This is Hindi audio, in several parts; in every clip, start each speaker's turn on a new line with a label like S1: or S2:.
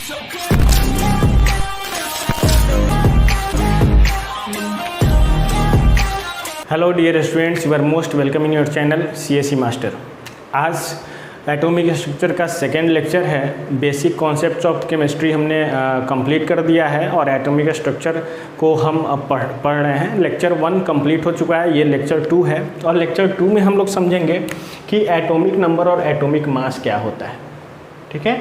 S1: Hello dear students, you are most welcome in your channel CSE master. आज एटॉमिक स्ट्रक्चर का सेकेंड लेक्चर है। बेसिक कॉन्सेप्ट्स ऑफ केमिस्ट्री हमने कंप्लीट कर दिया है और एटॉमिक स्ट्रक्चर को हम अब पढ़ रहे हैं। लेक्चर 1 कंप्लीट हो चुका है, ये लेक्चर 2 है और लेक्चर 2 में हम लोग समझेंगे कि एटॉमिक नंबर और एटॉमिक मास क्या होता है। ठीक है,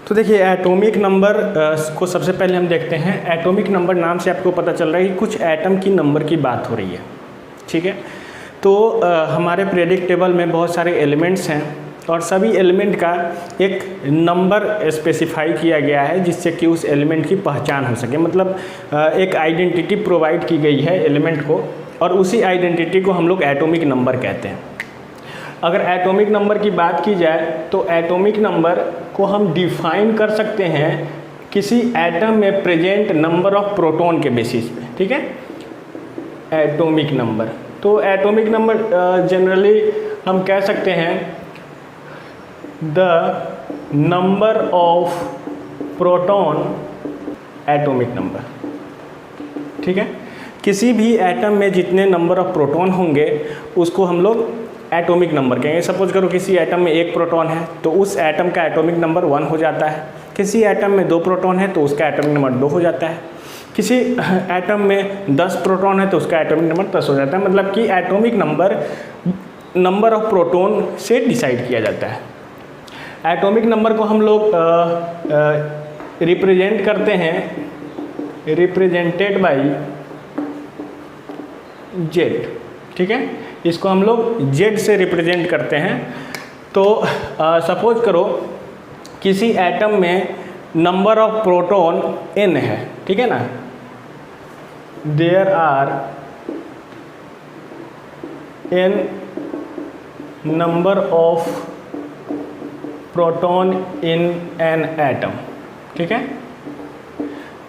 S1: तो देखिए एटॉमिक नंबर को सबसे पहले हम देखते हैं। एटॉमिक नंबर नाम से आपको पता चल रहा है कि कुछ एटम की नंबर की बात हो रही है। ठीक है, तो हमारे पीरियोडिक टेबल में बहुत सारे एलिमेंट्स हैं और सभी एलिमेंट का एक नंबर स्पेसिफाई किया गया है जिससे कि उस एलिमेंट की पहचान हो सके। मतलब एक आइडेंटिटी प्रोवाइड की गई है एलिमेंट को और उसी आइडेंटिटी को हम लोग एटॉमिक नंबर कहते हैं। अगर एटॉमिक नंबर की बात की जाए तो एटॉमिक नंबर को हम डिफाइन कर सकते हैं किसी एटम में प्रेजेंट नंबर ऑफ प्रोटॉन के बेसिस पे। ठीक है, एटॉमिक नंबर, तो एटॉमिक नंबर जनरली हम कह सकते हैं the number of proton atomic number. ठीक है, किसी भी एटम में जितने नंबर ऑफ प्रोटॉन होंगे उसको हम लोग एटॉमिक नंबर कहेंगे। सपोज करो किसी एटम में 1 प्रोटॉन है तो उस एटम का एटॉमिक नंबर 1 हो जाता है। किसी एटम में 2 प्रोटॉन है तो उसका एटॉमिक नंबर 2 हो जाता है। किसी एटम में 10 प्रोटॉन है तो उसका एटॉमिक नंबर 10 हो जाता है। मतलब कि एटॉमिक नंबर ऑफ प्रोटॉन से डिसाइड किया जाता है। एटॉमिक नंबर को हम लोग रिप्रेजेंट करते हैं, रिप्रेजेंटेड बाई जेड। ठीक है, इसको हम लोग जेड से रिप्रेजेंट करते हैं। तो सपोज करो किसी एटम में नंबर ऑफ प्रोटॉन n है। ठीक है ना, there are n number of proton in an atom. ठीक है,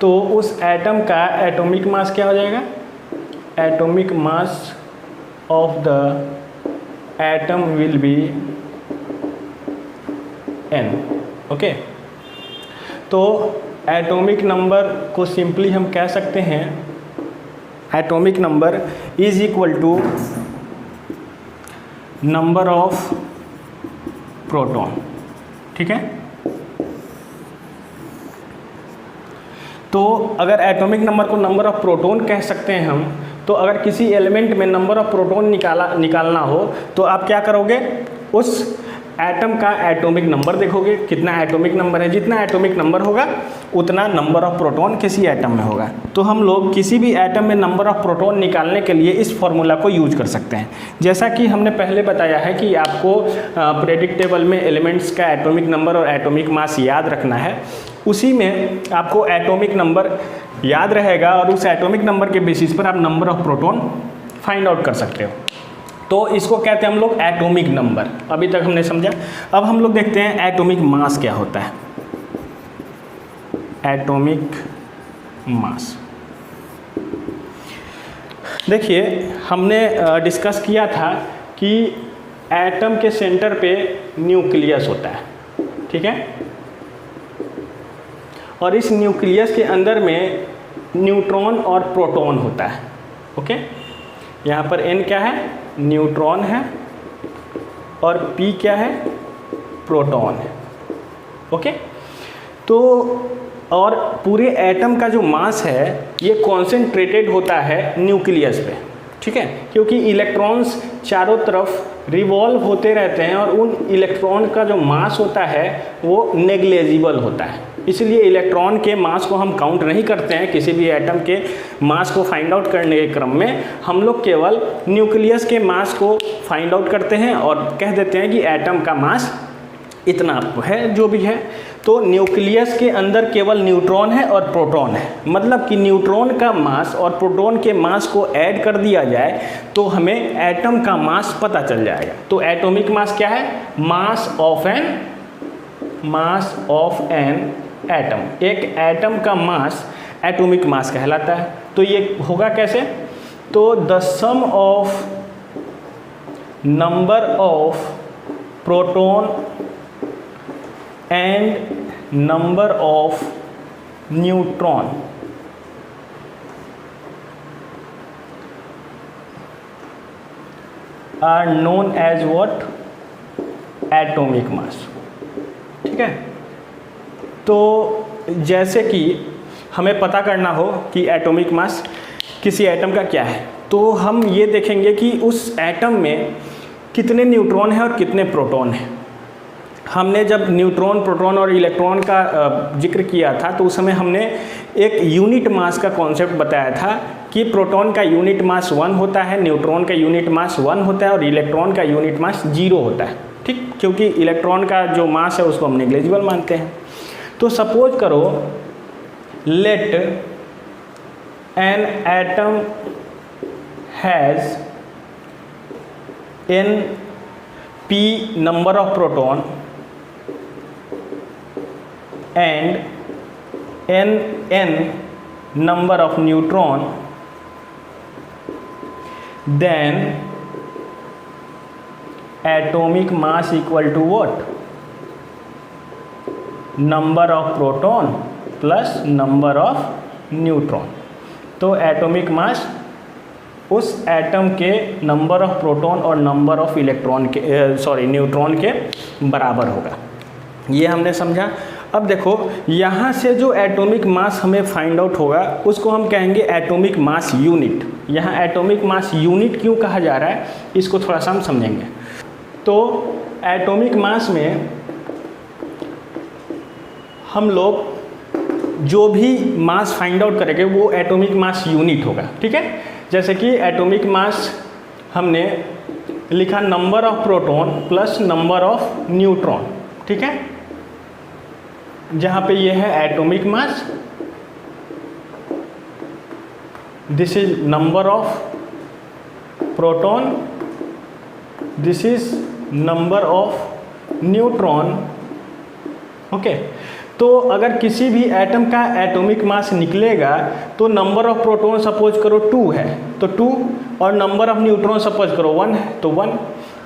S1: तो उस एटम का एटॉमिक मास क्या हो जाएगा? Atomic mass of the atom will be n। Okay, तो एटॉमिक नंबर को सिंपली हम कह सकते हैं atomic number is equal to number of proton. ठीक है, तो अगर एटॉमिक नंबर को नंबर ऑफ प्रोटॉन कह सकते हैं हम, तो अगर किसी एलिमेंट में नंबर ऑफ प्रोटॉन निकालना हो तो आप क्या करोगे? उस एटम का एटॉमिक नंबर देखोगे, कितना एटॉमिक नंबर है। जितना एटॉमिक नंबर होगा उतना नंबर ऑफ प्रोटॉन किसी एटम में होगा। तो हम लोग किसी भी एटम में नंबर ऑफ प्रोटॉन निकालने के लिए इस फॉर्मूला को यूज कर सकते हैं। जैसा कि हमने पहले बताया है कि आपको पीरियोडिक टेबल में एलिमेंट्स का एटॉमिक नंबर और एटॉमिक मास याद रखना है। उसी में आपको एटॉमिक नंबर याद रहेगा और उस एटॉमिक नंबर के बेसिस पर आप number of proton find out कर सकते हो। तो इसको कहते हैं हम लोग एटॉमिक नंबर। अभी तक हमने समझा। अब हम लोग देखते हैं एटॉमिक मास क्या होता है। एटॉमिक मास, देखिए हमने डिस्कस किया था कि एटम के सेंटर पे न्यूक्लियस होता है। ठीक है, और इस न्यूक्लियस के अंदर में न्यूट्रॉन और प्रोटॉन होता है। ओके, यहाँ पर n क्या है? न्यूट्रॉन है और p क्या है? प्रोटॉन है। ओके, तो और पूरे एटम का जो मास है ये कॉन्सेंट्रेटेड होता है न्यूक्लियस पे। ठीक है, क्योंकि इलेक्ट्रॉन्स चारों तरफ रिवॉल्व होते रहते हैं और उन इलेक्ट्रॉन का जो मास होता है वो नेग्लेजिबल होता है। इसलिए इलेक्ट्रॉन के मास को हम काउंट नहीं करते हैं। किसी भी एटम के मास को फाइंड आउट करने के क्रम में हम लोग केवल न्यूक्लियस के मास को फाइंड आउट करते हैं और कह देते हैं कि एटम का मास इतना है जो भी है। तो न्यूक्लियस के अंदर केवल न्यूट्रॉन है और प्रोटॉन है। मतलब कि न्यूट्रॉन का मास और प्रोटॉन के मास को ऐड कर दिया जाए तो हमें एटम का मास पता चल जाएगा। तो एटॉमिक मास क्या है? मास ऑफ एन एटम। एक एटम का मास एटॉमिक मास कहलाता है। तो ये होगा कैसे? तो the sum of number of proton and number of neutron are known as what? Atomic mass। ठीक है, तो जैसे कि हमें पता करना हो कि एटॉमिक मास किसी एटम का क्या है, तो हम ये देखेंगे कि उस एटम में कितने न्यूट्रॉन हैं और कितने प्रोटॉन हैं। हमने जब न्यूट्रॉन, प्रोटॉन और इलेक्ट्रॉन का जिक्र किया था तो उस समय हमने एक यूनिट मास का कॉन्सेप्ट बताया था कि प्रोटॉन का यूनिट मास 1 होता है, न्यूट्रॉन का यूनिट मास 1 होता है और इलेक्ट्रॉन का यूनिट मास 0 होता है। ठीक, क्योंकि इलेक्ट्रॉन का जो मास है उसको हम नेग्लिजिबल मानते हैं। तो सपोज करो, let an atom has n p number of proton and n number of neutron, then atomic mass equal to what? Number of proton plus number of neutron। तो एटॉमिक मास उस एटम के नंबर ऑफ प्रोटॉन और नंबर ऑफ इलेक्ट्रॉन के न्यूट्रॉन के बराबर होगा। ये हमने समझा। अब देखो, यहाँ से जो एटॉमिक मास हमें फाइंड आउट होगा उसको हम कहेंगे एटॉमिक मास यूनिट। यहाँ एटॉमिक मास यूनिट क्यों कहा जा रहा है, इसको थोड़ा सा हम समझेंगे। तो एटॉमिक मास में हम लोग जो भी मास फाइंड आउट करेंगे वो एटॉमिक मास यूनिट होगा। ठीक है, जैसे कि एटॉमिक मास हमने लिखा number of proton plus number of neutron. ठीक है, जहाँ पे ये है atomic mass, this is number of proton, this is number of neutron. Okay, तो अगर किसी भी एटम का एटॉमिक मास निकलेगा तो नंबर ऑफ प्रोटॉन सपोज करो 2 है तो 2, और नंबर ऑफ न्यूट्रॉन सपोज करो 1 है तो 1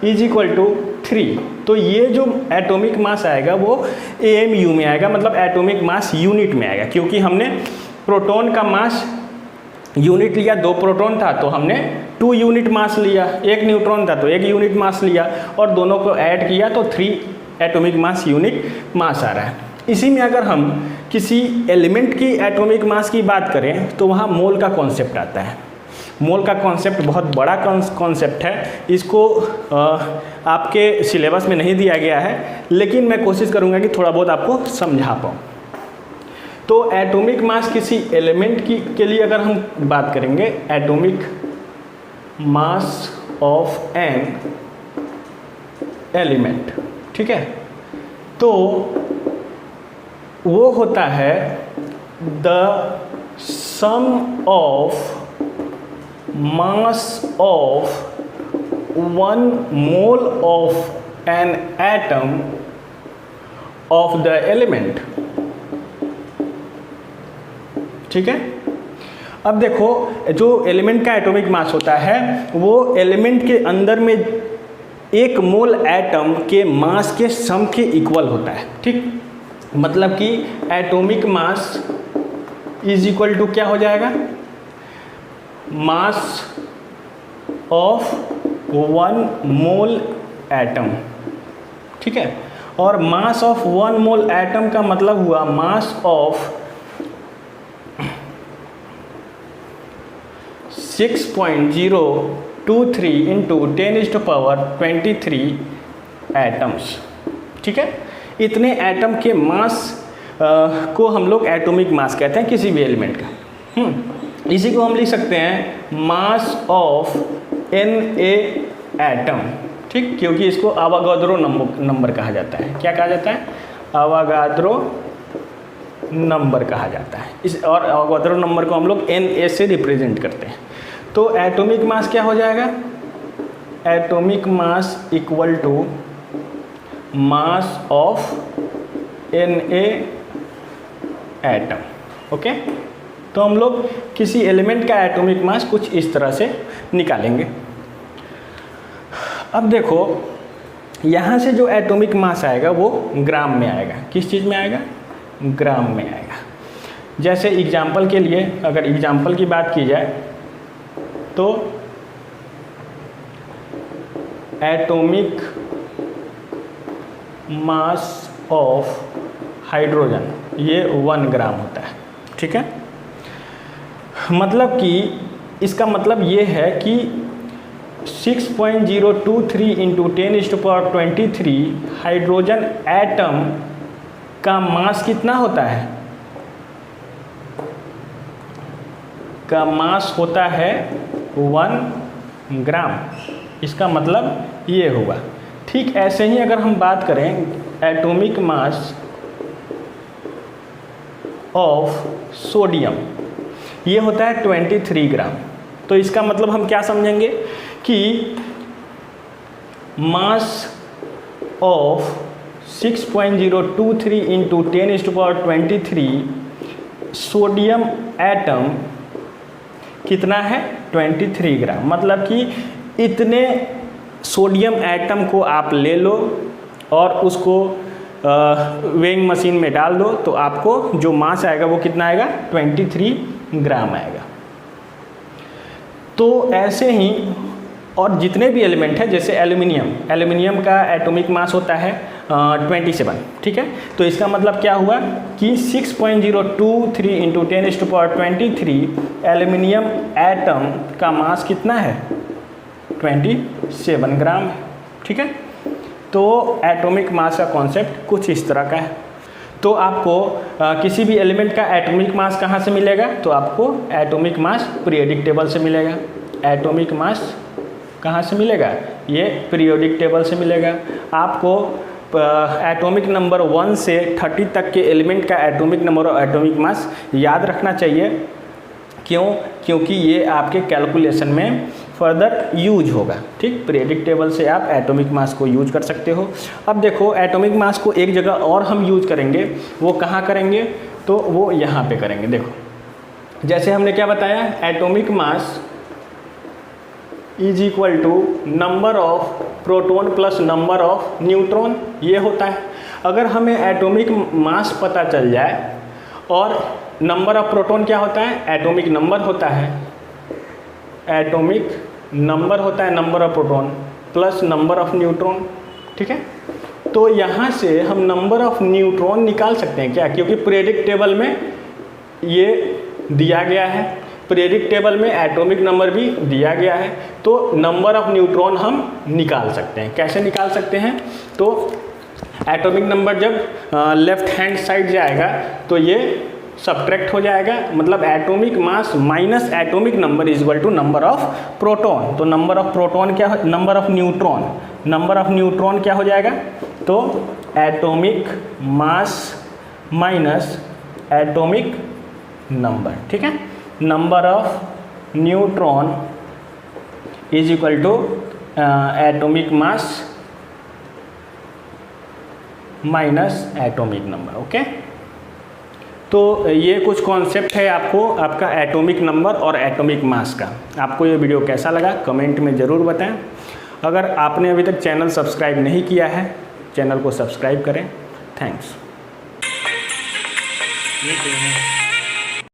S1: इज इक्वल टू 3। तो ये जो एटॉमिक मास आएगा वो AMU में आएगा, मतलब एटॉमिक मास यूनिट में आएगा, क्योंकि हमने प्रोटॉन का मास यूनिट लिया, 2 प्रोटॉन था तो हमने 2 यूनिट मास लिया, 1 न्यूट्रॉन था तो 1 यूनिट मास लिया, और दोनों को ऐड किया तो 3 एटॉमिक मास यूनिट मास आ रहा है। इसी में अगर हम किसी एलिमेंट की एटॉमिक मास की बात करें तो वहाँ मोल का कॉन्सेप्ट आता है। मोल का कॉन्सेप्ट बहुत बड़ा कॉन्सेप्ट है, इसको आपके सिलेबस में नहीं दिया गया है, लेकिन मैं कोशिश करूँगा कि थोड़ा बहुत आपको समझा पाऊँ। तो एटॉमिक मास किसी एलिमेंट के लिए अगर हम बात करेंगे, atomic mass of an element, ठीक है, तो वो होता है the sum of mass of 1 mole of an atom of the element. ठीक है, अब देखो, जो एलिमेंट का एटॉमिक मास होता है वो एलिमेंट के अंदर में 1 मोल एटम के मास के सम के इक्वल होता है। ठीक, मतलब कि atomic mass is equal to क्या हो जाएगा, मास ऑफ 1 मोल एटम। ठीक है, और मास ऑफ 1 मोल एटम का मतलब हुआ मास ऑफ 6.023 इंटू 10⁻23 एटम्स। ठीक है, इतने एटम के मास को हम लोग एटॉमिक मास कहते हैं किसी भी एलिमेंट का। इसी को हम लिख सकते हैं मास ऑफ Na एटम। ठीक, क्योंकि इसको आवागाद्रो नंबर कहा जाता है। क्या कहा जाता है, आवागाद्रो नंबर कहा जाता है। इस और आवागाद्रो नंबर को हम लोग Na से रिप्रेजेंट करते हैं। तो एटॉमिक मास क्या हो जाएगा, atomic mass equal to mass of Na atom. Okay, तो हम लोग किसी एलिमेंट का एटॉमिक मास कुछ इस तरह से निकालेंगे। अब देखो, यहाँ से जो एटॉमिक मास आएगा वो ग्राम में आएगा। किस चीज़ में आएगा, ग्राम में आएगा। जैसे एग्जाम्पल के लिए अगर एग्जाम्पल की बात की जाए तो एटॉमिक मास ऑफ हाइड्रोजन ये 1 ग्राम होता है, ठीक है। मतलब कि इसका मतलब ये है कि 6.023 इंटू 10⁻23 हाइड्रोजन एटम का मास कितना होता है, का मास होता है 1 ग्राम। इसका मतलब ये होगा। ठीक ऐसे ही अगर हम बात करें एटॉमिक मास ऑफ सोडियम, ये होता है 23 ग्राम। तो इसका मतलब हम क्या समझेंगे कि mass of 6.023 into 10⁻23 sodium atom कितना है 23 ग्राम। मतलब कि इतने सोडियम एटम को आप ले लो और उसको वेइंग मशीन में डाल दो तो आपको जो मास आएगा वो कितना आएगा 23 ग्राम आएगा। तो ऐसे ही और जितने भी एलिमेंट है जैसे एल्युमिनियम का एटॉमिक मास होता है 27, ठीक है। तो इसका मतलब क्या हुआ कि 6.023 इंटू 10⁻23 एल्युमिनियम एटम का मास कितना है 27 ग्राम है, ठीक है। तो एटॉमिक मास का कॉन्सेप्ट कुछ इस तरह का है। तो आपको किसी भी एलिमेंट का एटॉमिक मास कहाँ से मिलेगा, तो आपको एटॉमिक मास पीरियोडिक टेबल से मिलेगा। एटॉमिक मास कहाँ से मिलेगा, ये पीरियोडिक टेबल से मिलेगा। आपको एटॉमिक नंबर 1 से 30 तक के एलिमेंट का एटॉमिक नंबर और एटॉमिक मास याद रखना चाहिए। क्यों? क्योंकि ये आपके कैलकुलेशन में फर्दर यूज होगा, ठीक। पीरियोडिक टेबल से आप एटॉमिक मास को यूज कर सकते हो। अब देखो एटॉमिक मास को एक जगह और हम यूज करेंगे, वो कहाँ करेंगे, तो वो यहाँ पे करेंगे। देखो जैसे हमने क्या बताया, atomic mass is equal to number of proton plus number of neutron, ये होता है। अगर हमें एटॉमिक मास पता चल जाए और नंबर ऑफ प्रोटॉन क्या होता है, एटॉमिक नंबर होता है, एटॉमिक नंबर होता है number of proton plus number of neutron, ठीक है। तो यहाँ से हम नंबर ऑफ न्यूट्रॉन निकाल सकते हैं क्या, क्योंकि पीरियोडिक टेबल में ये दिया गया है, पीरियोडिक टेबल में एटॉमिक नंबर भी दिया गया है। तो नंबर ऑफ न्यूट्रॉन हम निकाल सकते हैं। कैसे निकाल सकते हैं, तो एटॉमिक नंबर जब लेफ्ट हैंड साइड जाएगा तो ये सब्ट्रैक्ट हो जाएगा, मतलब atomic mass minus atomic number is equal to number of proton. तो नंबर ऑफ प्रोटॉन क्या, नंबर ऑफ न्यूट्रॉन क्या हो जाएगा, तो atomic mass minus atomic number, ठीक है। Number of neutron is equal to atomic mass minus atomic number, okay. तो ये कुछ कॉन्सेप्ट है आपको आपका एटॉमिक नंबर और एटॉमिक मास का। आपको ये वीडियो कैसा लगा कमेंट में ज़रूर बताएं। अगर आपने अभी तक चैनल सब्सक्राइब नहीं किया है, चैनल को सब्सक्राइब करें। थैंक्स।